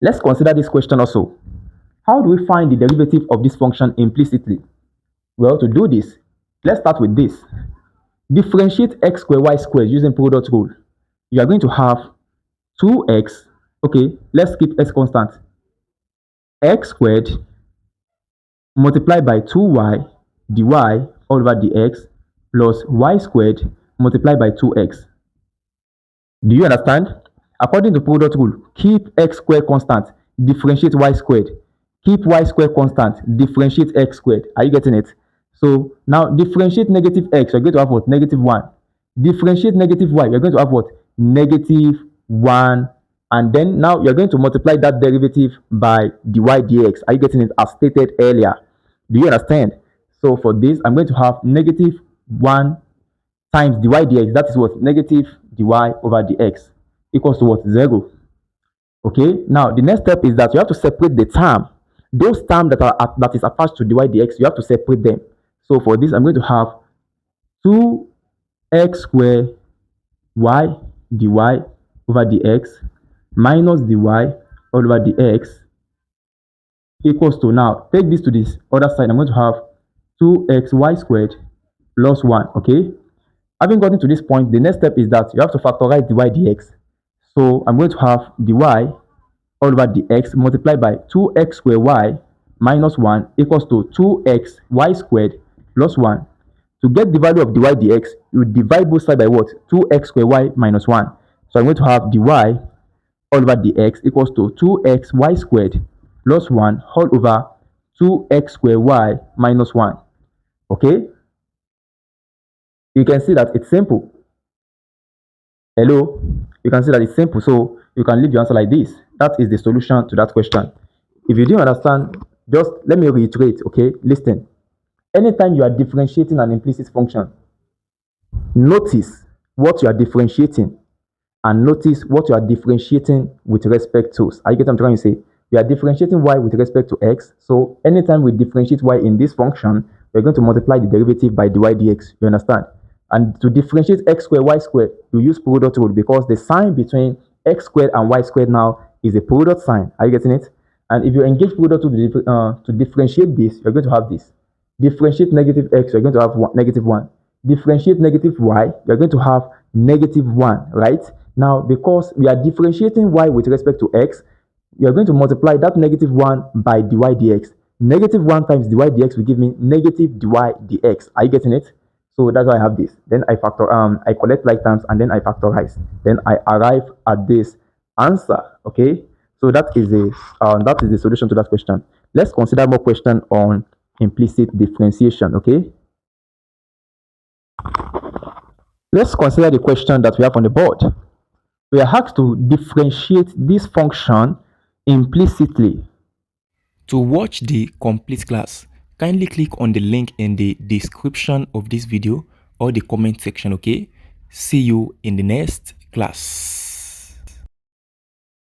Let's consider this question also. How do we find the derivative of this function implicitly? Well, to do this, let's start with this. Differentiate x squared y squared using product rule. You are going to have 2x, okay, let's keep x constant, x squared multiplied by 2y dy all over dx plus y squared multiplied by 2x. Do you understand? According to product rule, keep x squared constant, differentiate y squared. Keep y squared constant, differentiate x squared. Are you getting it? So now differentiate negative x, you're going to have what? Negative 1. Differentiate negative y, you're going to have what? Negative 1. And then now you're going to multiply that derivative by dy dx. Are you getting it? As stated earlier. Do you understand? So for this, I'm going to have negative 1 times dy dx, that is what? Negative dy over dx equals to what? 0. Okay, now the next step is that you have to separate the term. Those terms that is attached to dy dx, you have to separate them. So for this, I'm going to have 2x squared y dy over dx minus dy all over dx equals to, now take this to this other side, I'm going to have 2xy squared plus 1. Okay, having gotten to this point, the next step is that you have to factorize dy dx. So I'm going to have dy all over dx multiplied by 2x squared y minus 1 equals to 2x y squared plus 1. To get the value of dy dx, you divide both sides by what? 2x squared y minus 1. So I'm going to have dy all over dx equals to 2x y squared plus 1 all over 2x squared y minus 1. Okay, you can see that it's simple. Hello, you can see that it's simple. So you can leave your answer like this. That is the solution to that question. If you didn't understand, just let me reiterate. Okay, listen. Anytime you are differentiating an implicit function, notice what you are differentiating and notice what you are differentiating with respect to. Are you getting what I'm trying to say? We are differentiating y with respect to x. So anytime we differentiate y in this function, we're going to multiply the derivative by dy dx. You understand? And to differentiate x squared, y squared, you use product rule because the sign between x squared and y squared now is a product sign. Are you getting it? And if you engage product to differentiate this, you're going to have this. Differentiate negative x, you're going to have negative 1. Differentiate negative y, you're going to have negative 1, right? Now, because we are differentiating y with respect to x, we are going to multiply that negative 1 by dy dx. Negative 1 times dy dx will give me negative dy dx. Are you getting it? So that's why I have this. Then I collect like terms and then I factorize. Then I arrive at this answer. Okay. So that is the solution to that question. Let's consider more question on implicit differentiation. Okay. Let's consider the question that we have on the board. We are asked to differentiate this function implicitly. To watch the complete class, kindly click on the link in the description of this video or the comment section, okay? See you in the next class.